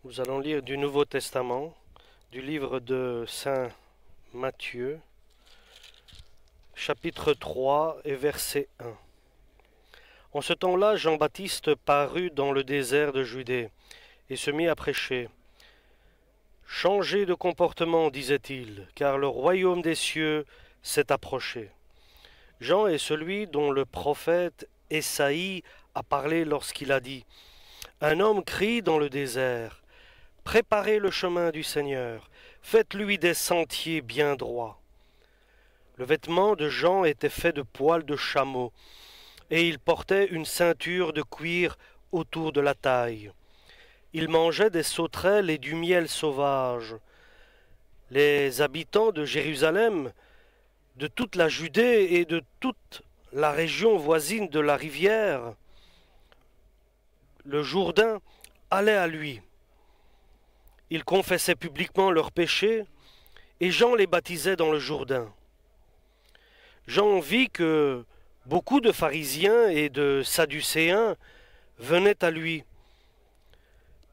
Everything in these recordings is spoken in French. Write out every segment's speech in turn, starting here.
Nous allons lire du Nouveau Testament, du livre de Saint Matthieu, chapitre 3 et verset 1. En ce temps-là, Jean-Baptiste parut dans le désert de Judée et se mit à prêcher. « Changez de comportement, disait-il, car le royaume des cieux s'est approché. » Jean est celui dont le prophète Ésaïe a parlé lorsqu'il a dit « Un homme crie dans le désert, préparez le chemin du Seigneur, faites-lui des sentiers bien droits. » Le vêtement de Jean était fait de poils de chameau, et il portait une ceinture de cuir autour de la taille. Il mangeait des sauterelles et du miel sauvage. Les habitants de Jérusalem, de toute la Judée et de toute la région voisine de la rivière, le Jourdain, allaient à lui. Ils confessaient publiquement leurs péchés, et Jean les baptisait dans le Jourdain. Jean vit que beaucoup de pharisiens et de sadducéens venaient à lui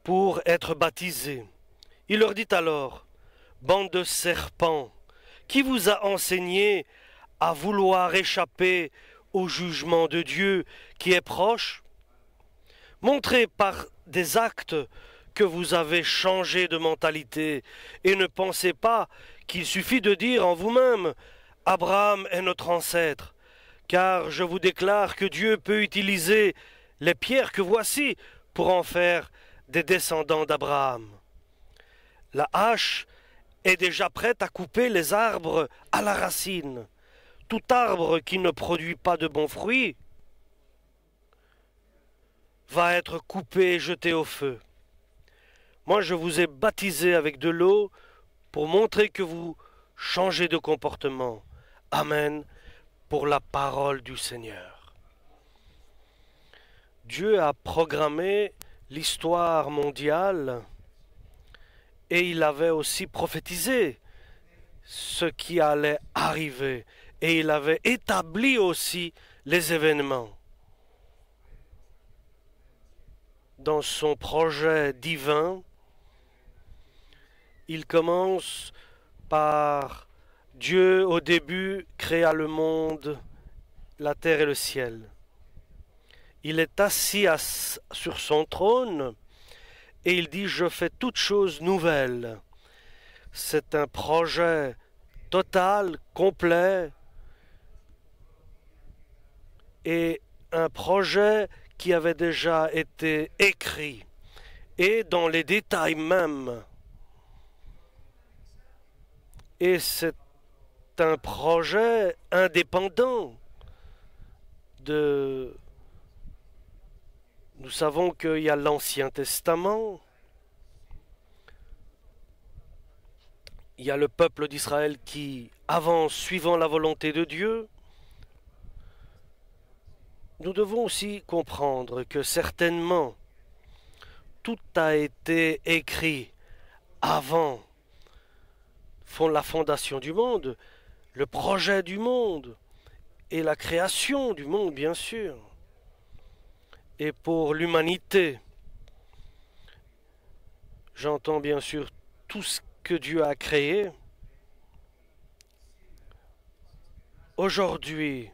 pour être baptisés. Il leur dit alors, « Bande de serpents, qui vous a enseigné à vouloir échapper au jugement de Dieu qui est proche? Montrez par des actes que vous avez changé de mentalité et ne pensez pas qu'il suffit de dire en vous-même « Abraham est notre ancêtre », car je vous déclare que Dieu peut utiliser les pierres que voici pour en faire des descendants d'Abraham. La hache est déjà prête à couper les arbres à la racine. Tout arbre qui ne produit pas de bons fruits va être coupé et jeté au feu. Moi, je vous ai baptisé avec de l'eau pour montrer que vous changez de comportement. Amen pour la parole du Seigneur. Dieu a programmé l'histoire mondiale et il avait aussi prophétisé ce qui allait arriver et il avait établi aussi les événements. Dans son projet divin, il commence par Dieu au début créa le monde, la terre et le ciel. Il est assis sur son trône et il dit « Je fais toutes choses nouvelles ». C'est un projet total, complet et un projet qui avait déjà été écrit et dans les détails même. Et c'est un projet indépendant de... Nous savons qu'il y a l'Ancien Testament, il y a le peuple d'Israël qui avance suivant la volonté de Dieu. Nous devons aussi comprendre que certainement tout a été écrit avant la fondation du monde, le projet du monde et la création du monde, bien sûr. Et pour l'humanité, j'entends bien sûr tout ce que Dieu a créé. Aujourd'hui,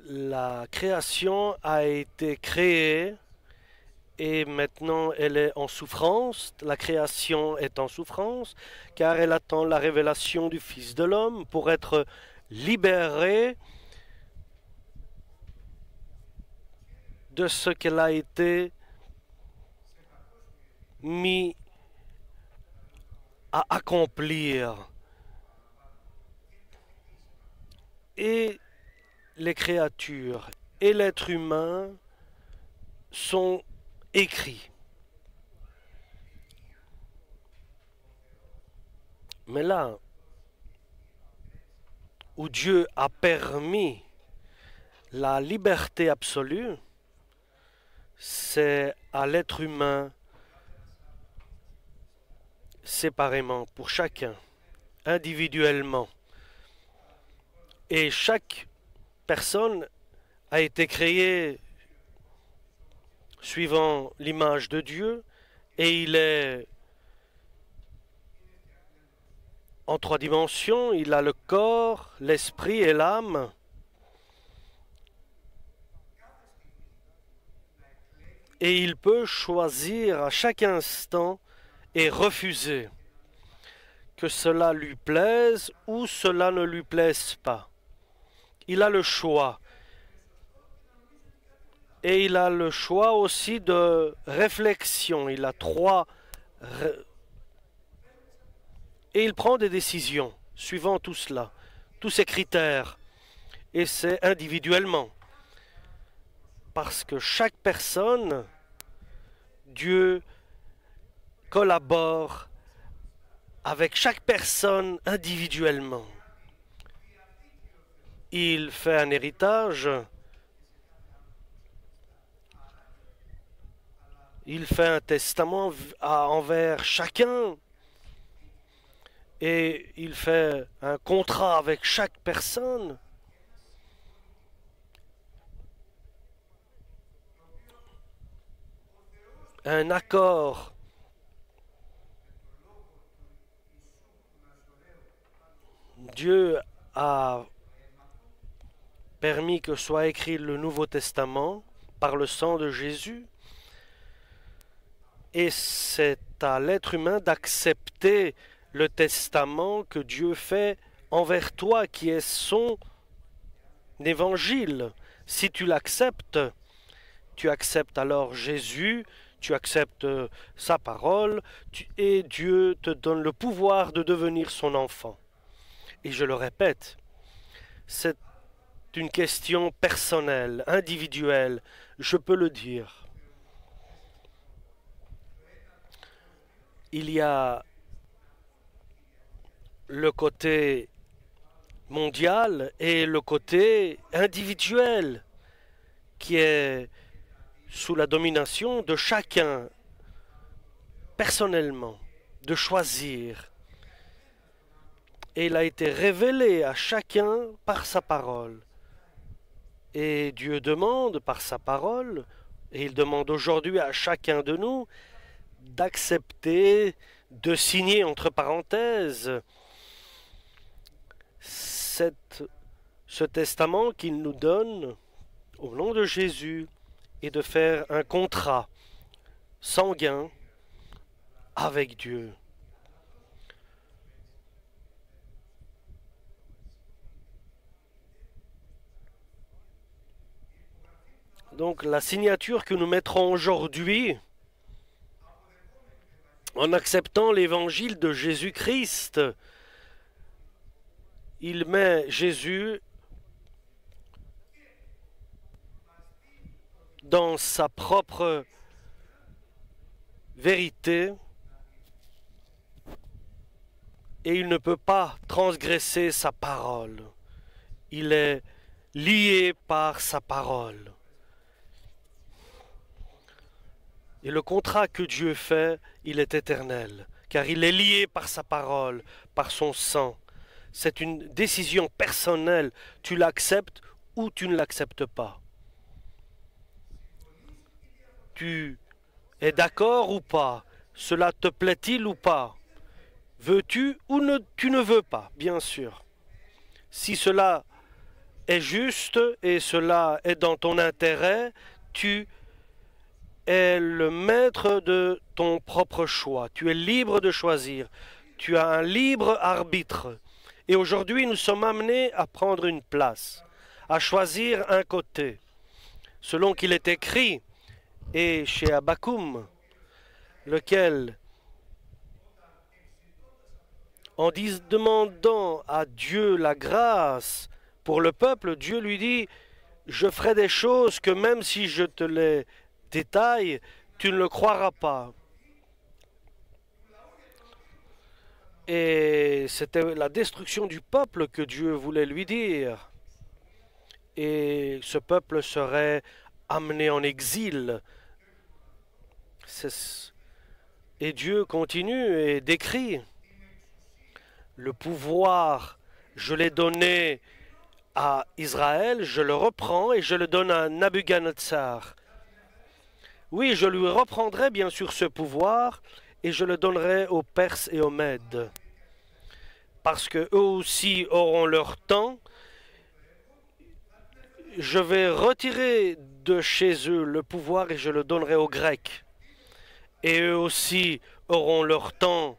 la création a été créée et maintenant elle est en souffrance. La création est en souffrance car elle attend la révélation du Fils de l'homme pour être libérée de ce qu'elle a été mis à accomplir. Et les créatures et l'être humain sont écrits. Mais là où Dieu a permis la liberté absolue, c'est à l'être humain séparément pour chacun. individuellement. Et chaque personne a été créée suivant l'image de Dieu, et il est en 3 dimensions. Il a le corps, l'esprit et l'âme. Et il peut choisir à chaque instant et refuser, que cela lui plaise ou cela ne lui plaise pas. Il a le choix. Et il a le choix aussi de réflexion. Il a 3... Et il prend des décisions suivant tout cela, tous ces critères. Et c'est individuellement. Parce que chaque personne, Dieu collabore avec chaque personne individuellement. Il fait un héritage, il fait un testament envers chacun, et il fait un contrat avec chaque personne. Un accord. Dieu a permis que soit écrit le Nouveau Testament par le sang de Jésus, et c'est à l'être humain d'accepter le testament que Dieu fait envers toi, qui est son évangile. Si tu l'acceptes, tu acceptes alors Jésus, tu acceptes sa parole, et Dieu te donne le pouvoir de devenir son enfant. Et je le répète, c'est une question personnelle, individuelle, je peux le dire. Il y a le côté mondial et le côté individuel qui est sous la domination de chacun personnellement, de choisir. Et il a été révélé à chacun par sa parole. Et Dieu demande par sa parole, et il demande aujourd'hui à chacun de nous d'accepter, de signer entre parenthèses ce testament qu'il nous donne au nom de Jésus, et de faire un contrat sanguin avec Dieu. Donc la signature que nous mettrons aujourd'hui en acceptant l'évangile de Jésus-Christ, il met Jésus dans sa propre vérité, et il ne peut pas transgresser sa parole. Il est lié par sa parole. Et le contrat que Dieu fait, il est éternel, car il est lié par sa parole, par son sang. C'est une décision personnelle. Tu l'acceptes ou tu ne l'acceptes pas. Tu es d'accord ou pas? Cela te plaît-il ou pas? Veux-tu ou tu ne veux pas, bien sûr. Si cela est juste et cela est dans ton intérêt, tu es le maître de ton propre choix. Tu es libre de choisir. Tu as un libre arbitre. Et aujourd'hui, nous sommes amenés à prendre une place, à choisir un côté, selon qu'il est écrit, et chez Habakkuk, lequel, en demandant à Dieu la grâce pour le peuple, Dieu lui dit, je ferai des choses que même si je te les détaille, tu ne le croiras pas. Et c'était la destruction du peuple que Dieu voulait lui dire. Et ce peuple serait amené en exil. Et Dieu continue et décrit le pouvoir, je l'ai donné à Israël, je le reprends et je le donne à Nabuchodonosor. Oui, je lui reprendrai bien sûr ce pouvoir et je le donnerai aux Perses et aux Mèdes. Parce que eux aussi auront leur temps. Je vais retirer de chez eux le pouvoir et je le donnerai aux Grecs. Et eux aussi auront leur temps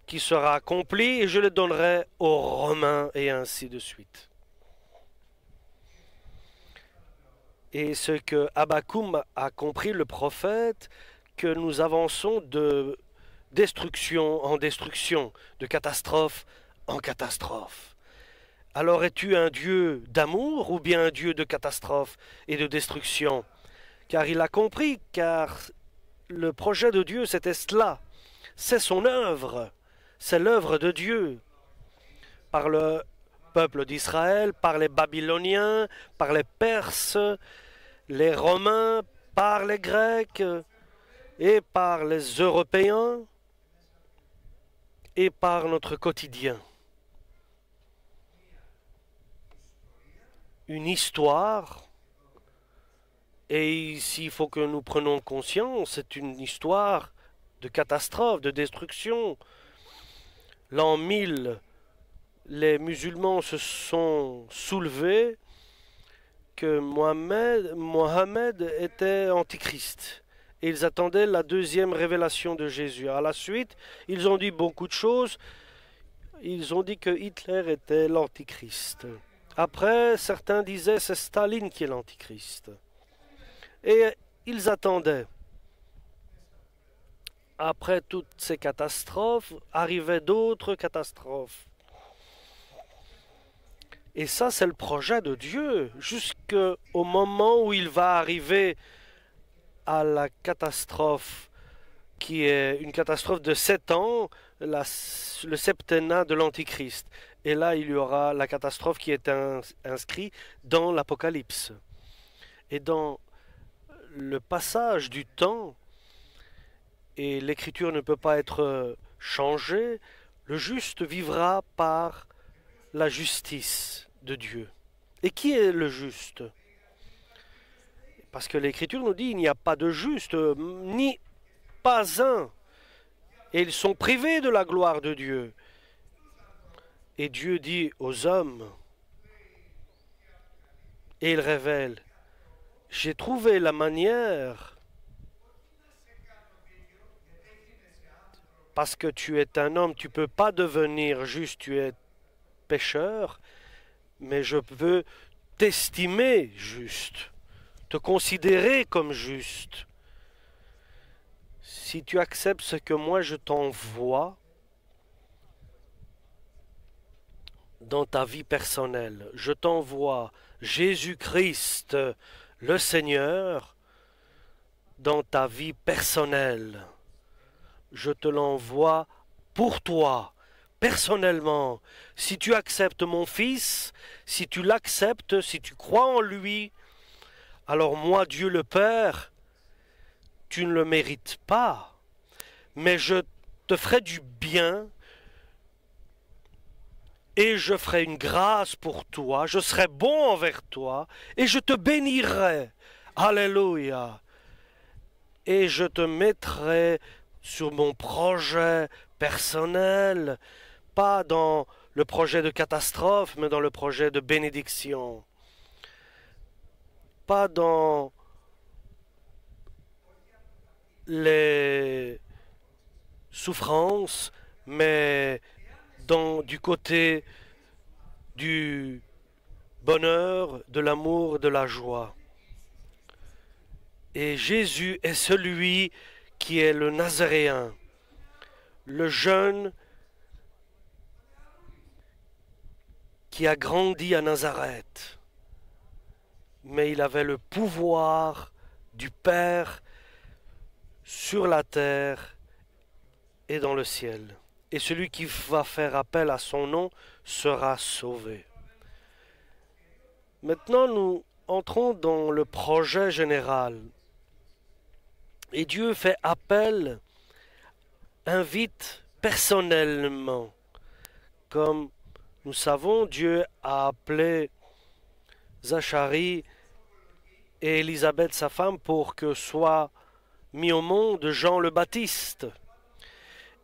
qui sera accompli et je le donnerai aux Romains et ainsi de suite. Et ce que Habakkuk a compris, le prophète, que nous avançons de destruction en destruction, de catastrophe en catastrophe. Alors es-tu un Dieu d'amour ou bien un Dieu de catastrophe et de destruction? Car il a compris, car le projet de Dieu c'était cela, c'est son œuvre, c'est l'œuvre de Dieu, par le peuple d'Israël, par les Babyloniens, par les Perses, les Romains, par les Grecs et par les Européens et par notre quotidien. Une histoire, et ici il faut que nous prenions conscience, c'est une histoire de catastrophe, de destruction. L'an 1000, les musulmans se sont soulevés que Mohammed était antichrist. Et ils attendaient la deuxième révélation de Jésus. À la suite, ils ont dit beaucoup de choses. Ils ont dit que Hitler était l'antichrist. Après, certains disaient c'est Staline qui est l'antichrist. Et ils attendaient. Après toutes ces catastrophes, arrivaient d'autres catastrophes. Et ça, c'est le projet de Dieu, jusqu'au moment où il va arriver à la catastrophe, qui est une catastrophe de 7 ans, le septennat de l'Antichrist. Et là, il y aura la catastrophe qui est inscrite dans l'Apocalypse. Et dans le passage du temps, et l'écriture ne peut pas être changée, le juste vivra par la justice de Dieu. Et qui est le juste? Parce que l'Écriture nous dit il n'y a pas de juste, ni pas un. Et ils sont privés de la gloire de Dieu. Et Dieu dit aux hommes, et il révèle, j'ai trouvé la manière, parce que tu es un homme, tu ne peux pas devenir juste, tu es pécheur, mais je veux t'estimer juste, te considérer comme juste. Si tu acceptes ce que moi je t'envoie dans ta vie personnelle, je t'envoie Jésus-Christ, le Seigneur, dans ta vie personnelle. Je te l'envoie pour toi, personnellement. Si tu acceptes mon Fils, si tu l'acceptes, si tu crois en lui, alors moi, Dieu le Père, tu ne le mérites pas, mais je te ferai du bien et je ferai une grâce pour toi, je serai bon envers toi et je te bénirai. Alléluia. Et je te mettrai sur mon projet personnel, pas dans le projet de catastrophe, mais dans le projet de bénédiction. Pas dans les souffrances, mais du côté du bonheur, de l'amour, de la joie. Et Jésus est celui qui est le Nazaréen, le jeune qui a grandi à Nazareth. Mais il avait le pouvoir du Père sur la terre et dans le ciel. Et celui qui va faire appel à son nom sera sauvé. Maintenant, nous entrons dans le projet général. Et Dieu fait appel, invite personnellement Comme nous savons, Dieu a appelé Zacharie et Élisabeth, sa femme, pour que soit mis au monde Jean le Baptiste.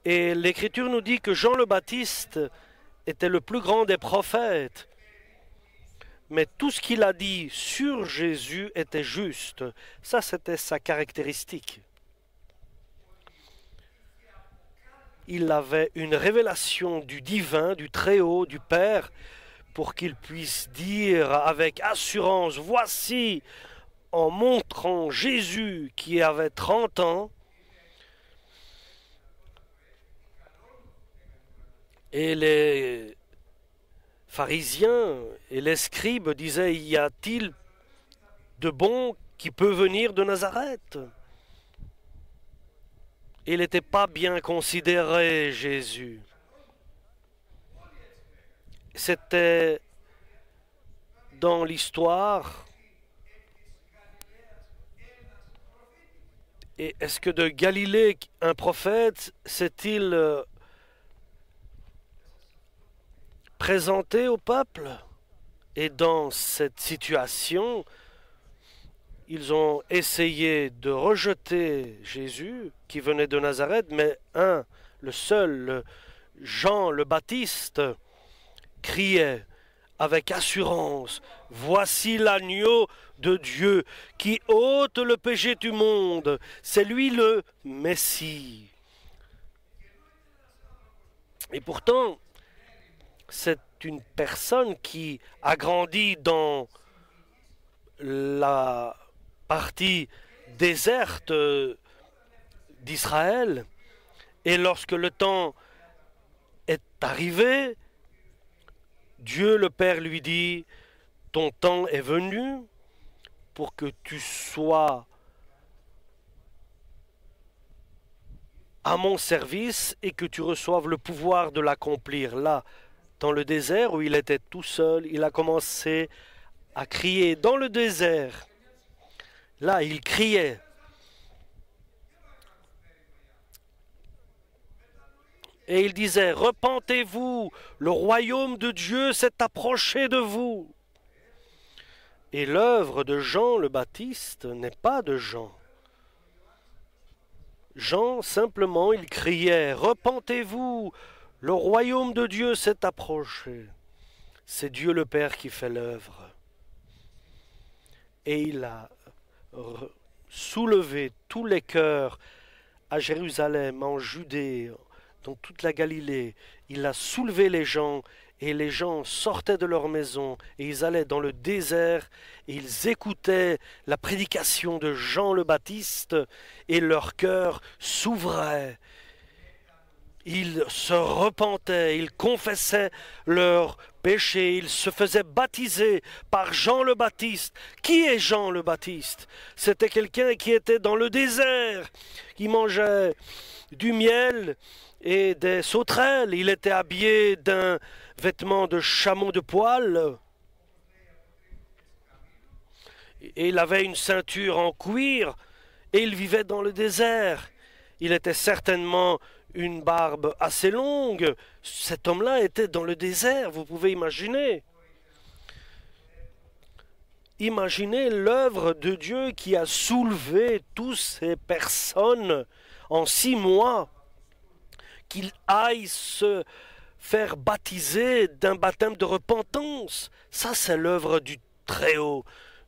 Et l'Écriture nous dit que Jean le Baptiste était le plus grand des prophètes. Mais tout ce qu'il a dit sur Jésus était juste. Ça, c'était sa caractéristique. Il avait une révélation du divin, du Très-Haut, du Père, pour qu'il puisse dire avec assurance, voici, en montrant Jésus qui avait 30 ans, et les pharisiens et les scribes disaient, y a-t-il de bon qui peut venir de Nazareth? Il n'était pas bien considéré, Jésus. C'était dans l'histoire. Et est-ce que de Galilée, un prophète, s'est-il présenté au peuple? Et dans cette situation, ils ont essayé de rejeter Jésus, qui venait de Nazareth, mais le seul, Jean le Baptiste, criait avec assurance, « Voici l'agneau de Dieu qui ôte le péché du monde, c'est lui le Messie. » Et pourtant, c'est une personne qui a grandi dans la partie déserte d'Israël. Et lorsque le temps est arrivé, Dieu le Père lui dit, ton temps est venu pour que tu sois à mon service et que tu reçoives le pouvoir de l'accomplir. Là, dans le désert où il était tout seul, il a commencé à crier dans le désert. Là, il criait. Et il disait, repentez-vous, le royaume de Dieu s'est approché de vous. Et l'œuvre de Jean le Baptiste n'est pas de Jean. Jean, simplement, il criait, repentez-vous, le royaume de Dieu s'est approché. C'est Dieu le Père qui fait l'œuvre. Et il a soulevé tous les cœurs à Jérusalem, en Judée, dans toute la Galilée. Il a soulevé les gens, et les gens sortaient de leur maison, et ils allaient dans le désert, et ils écoutaient la prédication de Jean le Baptiste, et leur cœur s'ouvrait. Ils se repentaient, ils confessaient leurs péchés, ils se faisaient baptiser par Jean le Baptiste. Qui est Jean le Baptiste? C'était quelqu'un qui était dans le désert, qui mangeait du miel et des sauterelles. Il était habillé d'un vêtement de chameau de poil. Et il avait une ceinture en cuir, et il vivait dans le désert. Il était certainement une barbe assez longue. Cet homme-là était dans le désert, vous pouvez imaginer. Imaginez l'œuvre de Dieu qui a soulevé toutes ces personnes en 6 mois, qu'ils aillent se faire baptiser d'un baptême de repentance. Ça, c'est l'œuvre du Très-Haut,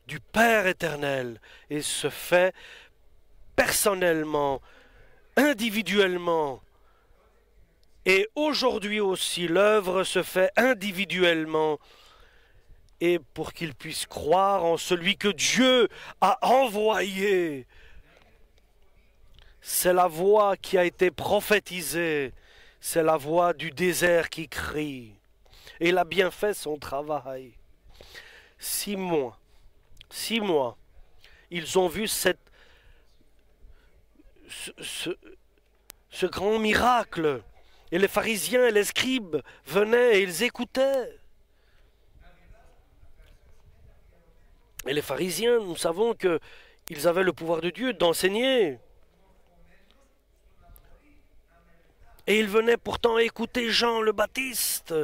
du Père éternel, et se fait personnellement, individuellement. Et aujourd'hui aussi, l'œuvre se fait individuellement, et pour qu'ils puissent croire en celui que Dieu a envoyé. C'est la voix qui a été prophétisée, c'est la voix du désert qui crie. Et il a bien fait son travail. 6 mois, ils ont vu ce grand miracle. Et les pharisiens et les scribes venaient et ils écoutaient. Et les pharisiens, nous savons qu'ils avaient le pouvoir de Dieu d'enseigner. Et il venait pourtant écouter Jean le Baptiste.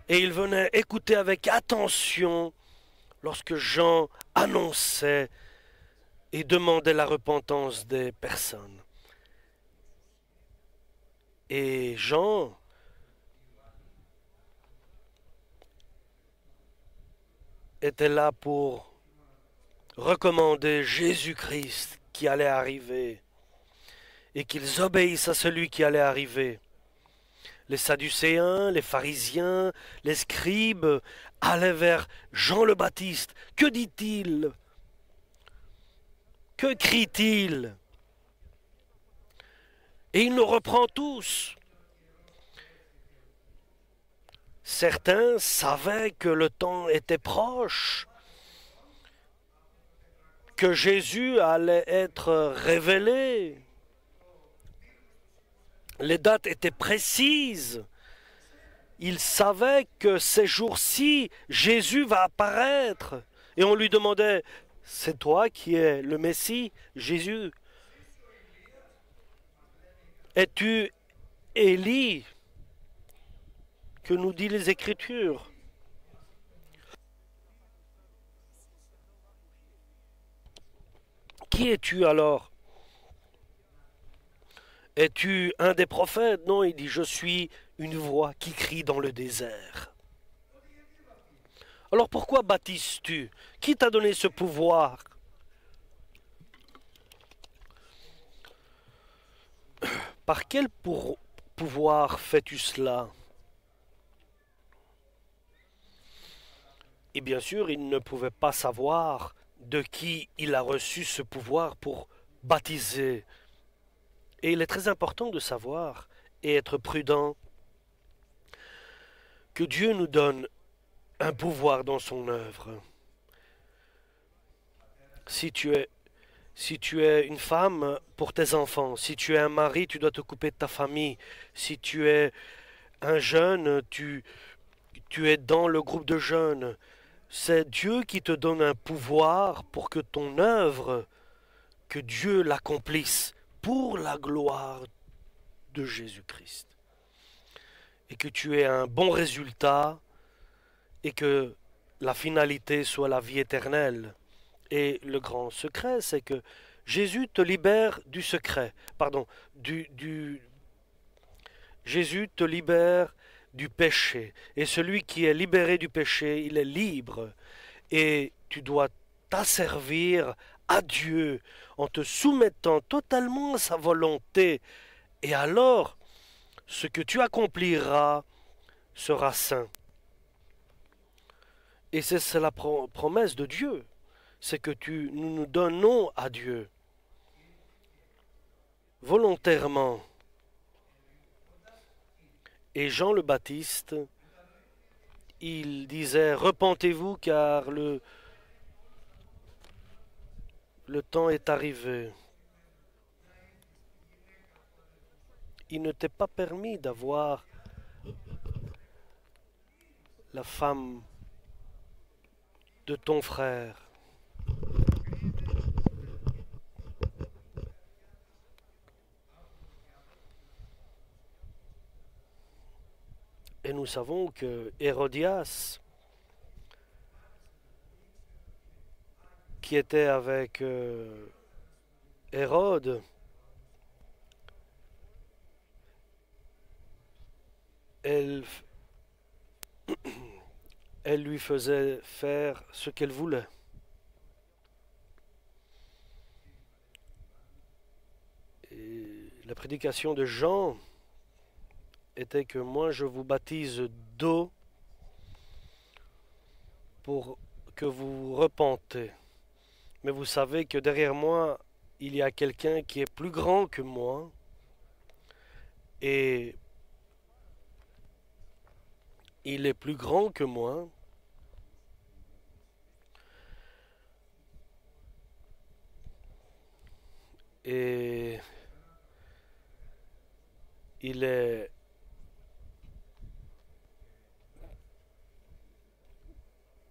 Et il venait écouter avec attention lorsque Jean annonçait et demandait la repentance des personnes. Et Jean était là pour recommander Jésus-Christ qui allait arriver et qu'ils obéissent à celui qui allait arriver. Les Sadducéens, les pharisiens, les scribes allaient vers Jean le Baptiste. Que dit-il? Que crie-t-il? Et il nous reprend tous. Certains savaient que le temps était proche, que Jésus allait être révélé. Les dates étaient précises. Ils savaient que ces jours-ci, Jésus va apparaître. Et on lui demandait, c'est toi qui es le Messie, Jésus? Es-tu Élie? Que nous disent les Écritures? Qui es-tu alors? Es-tu un des prophètes? Non, il dit, je suis une voix qui crie dans le désert. Alors pourquoi baptises-tu? Qui t'a donné ce pouvoir? Par quel pouvoir fais-tu cela? Et bien sûr, il ne pouvait pas savoir de qui il a reçu ce pouvoir pour baptiser. Et il est très important de savoir et être prudent que Dieu nous donne un pouvoir dans son œuvre. Si tu es une femme pour tes enfants, si tu es un mari, tu dois t'occuper de ta famille. Si tu es un jeune, tu es dans le groupe de jeunes. C'est Dieu qui te donne un pouvoir pour que ton œuvre, que Dieu l'accomplisse pour la gloire de Jésus-Christ. Et que tu aies un bon résultat et que la finalité soit la vie éternelle. Et le grand secret, c'est que Jésus te libère du secret. Pardon, Jésus te libère du péché. Et celui qui est libéré du péché, il est libre. Et tu dois t'asservir à Dieu en te soumettant totalement à sa volonté. Et alors, ce que tu accompliras sera saint. Et c'est la promesse de Dieu. C'est que nous nous donnons à Dieu volontairement. Et Jean le Baptiste, il disait, repentez-vous car le temps est arrivé. Il ne t'est pas permis d'avoir la femme de ton frère. Et nous savons que Hérodias, qui était avec Hérode, elle lui faisait faire ce qu'elle voulait. Et la prédication de Jean était que moi je vous baptise d'eau pour que vous repentez. Mais vous savez que derrière moi, il y a quelqu'un qui est plus grand que moi. Et il est plus grand que moi. Et il est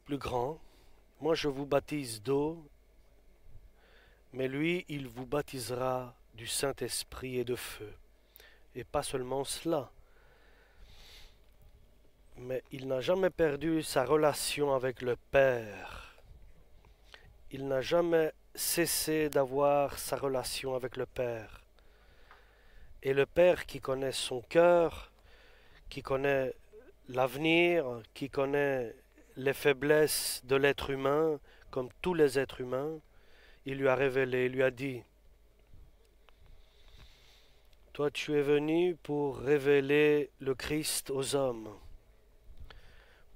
plus grand. Moi, je vous baptise d'eau, mais lui, il vous baptisera du Saint-Esprit et de feu. Et pas seulement cela, mais il n'a jamais perdu sa relation avec le Père. Il n'a jamais cessé d'avoir sa relation avec le Père. Et le Père qui connaît son cœur, qui connaît l'avenir, qui connaît les faiblesses de l'être humain, comme tous les êtres humains, il lui a révélé, il lui a dit, toi tu es venu pour révéler le Christ aux hommes,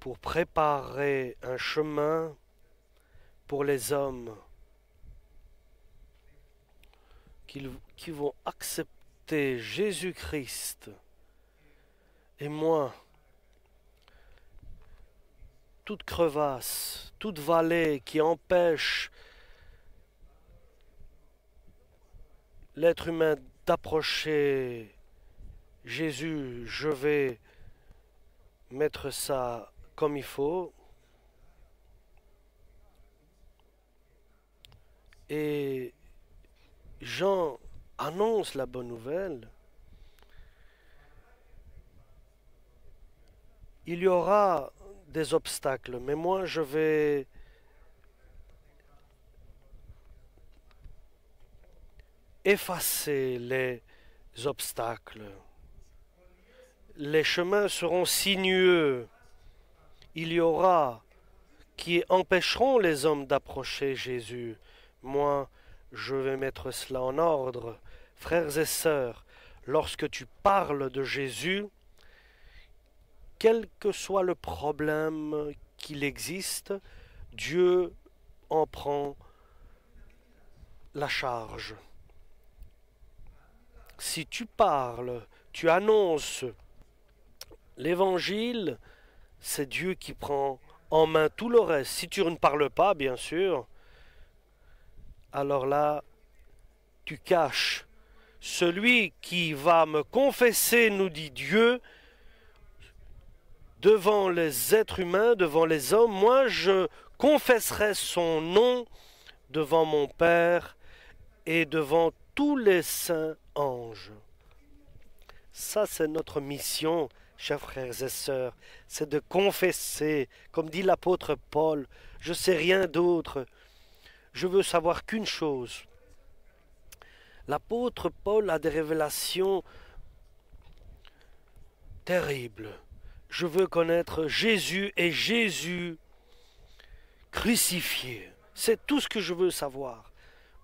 pour préparer un chemin pour les hommes qui vont accepter Jésus-Christ. Et moi, toute crevasse, toute vallée qui empêche l'être humain d'approcher Jésus, je vais mettre ça comme il faut. Et Jean annonce la bonne nouvelle. Il y aura des obstacles, mais moi je vais effacer les obstacles. Les chemins seront sinueux. Il y aura qui empêcheront les hommes d'approcher Jésus. Moi, je vais mettre cela en ordre. Frères et sœurs, lorsque tu parles de Jésus, quel que soit le problème qu'il existe, Dieu en prend la charge. Si tu parles, tu annonces l'évangile, c'est Dieu qui prend en main tout le reste. Si tu ne parles pas, bien sûr, alors là, tu caches. Celui qui va me confesser, nous dit Dieu, devant les êtres humains, devant les hommes, moi je confesserai son nom devant mon Père et devant tous les saints anges. Ça, c'est notre mission, chers frères et sœurs, c'est de confesser, comme dit l'apôtre Paul, je ne sais rien d'autre, je veux savoir qu'une chose. L'apôtre Paul a des révélations terribles. Je veux connaître Jésus et Jésus crucifié. C'est tout ce que je veux savoir.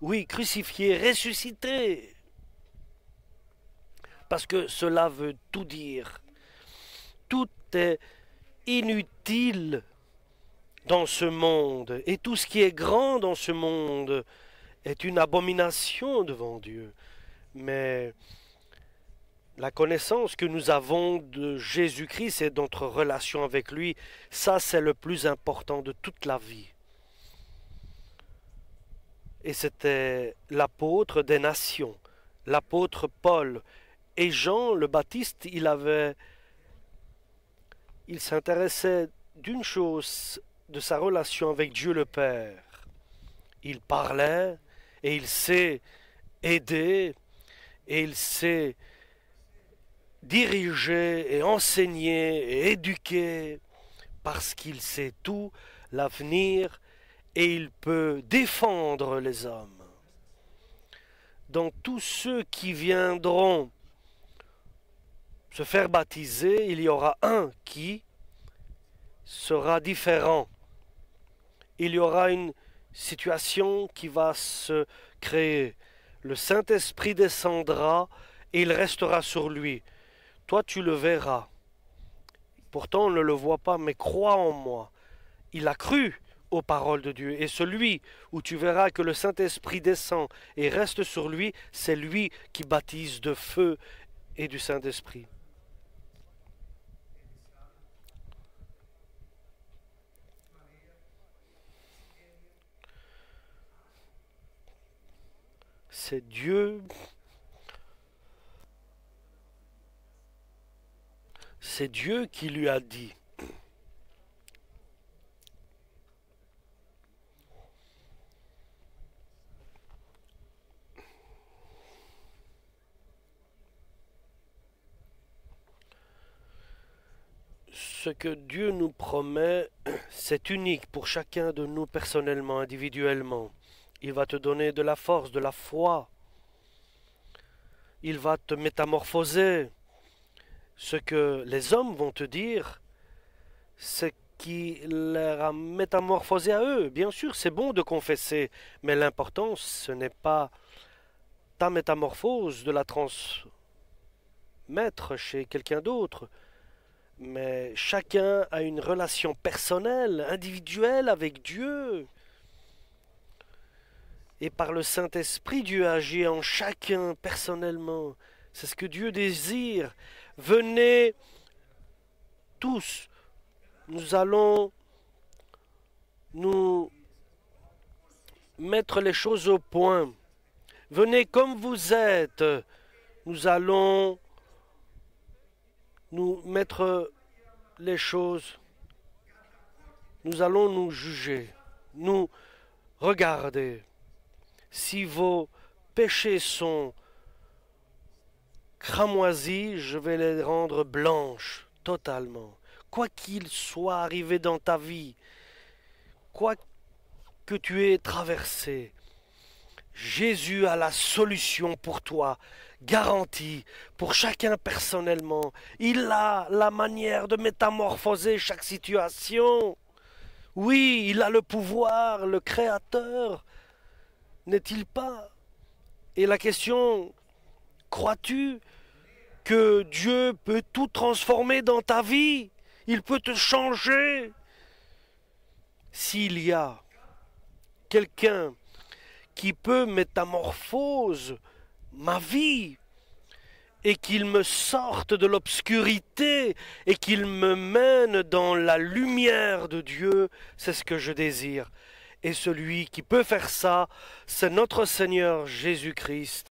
Oui, crucifié, ressuscité. Parce que cela veut tout dire. Tout est inutile dans ce monde. Et tout ce qui est grand dans ce monde est une abomination devant Dieu. Mais la connaissance que nous avons de Jésus-Christ et notre relation avec lui, ça c'est le plus important de toute la vie. Et c'était l'apôtre des nations, l'apôtre Paul. Et Jean le Baptiste, il s'intéressait d'une chose, de sa relation avec Dieu le Père. Il parlait et il s'est aidé et il s'est dirigé et enseigné et éduqué parce qu'il sait tout, l'avenir, et il peut défendre les hommes. Donc tous ceux qui viendront se faire baptiser, il y aura un qui sera différent. Il y aura une situation qui va se créer. Le Saint-Esprit descendra et il restera sur lui. Toi, tu le verras. Pourtant, on ne le voit pas, mais crois en moi. Il a cru aux paroles de Dieu. Et celui où tu verras que le Saint-Esprit descend et reste sur lui, c'est lui qui baptise de feu et du Saint-Esprit. C'est Dieu. C'est Dieu qui lui a dit. Ce que Dieu nous promet, c'est unique pour chacun de nous personnellement, individuellement. Il va te donner de la force, de la foi. Il va te métamorphoser. Ce que les hommes vont te dire, c'est qui leur a métamorphosé à eux. Bien sûr, c'est bon de confesser, mais l'important, ce n'est pas ta métamorphose de la transmettre chez quelqu'un d'autre, mais chacun a une relation personnelle, individuelle avec Dieu. Et par le Saint-Esprit, Dieu agit en chacun personnellement. C'est ce que Dieu désire. Venez tous, nous allons nous mettre les choses au point. Venez comme vous êtes. Nous allons nous mettre les choses. Nous allons nous juger, nous regarder. Si vos péchés sont cramoisis, je vais les rendre blanches totalement. Quoi qu'il soit arrivé dans ta vie, quoi que tu aies traversé, Jésus a la solution pour toi, garantie, pour chacun personnellement. Il a la manière de métamorphoser chaque situation. Oui, il a le pouvoir, le Créateur, n'est-il pas? Et la question, crois-tu que Dieu peut tout transformer dans ta vie? Il peut te changer. S'il y a quelqu'un qui peut métamorphose ma vie et qu'il me sorte de l'obscurité et qu'il me mène dans la lumière de Dieu, c'est ce que je désire. Et celui qui peut faire ça, c'est notre Seigneur Jésus-Christ.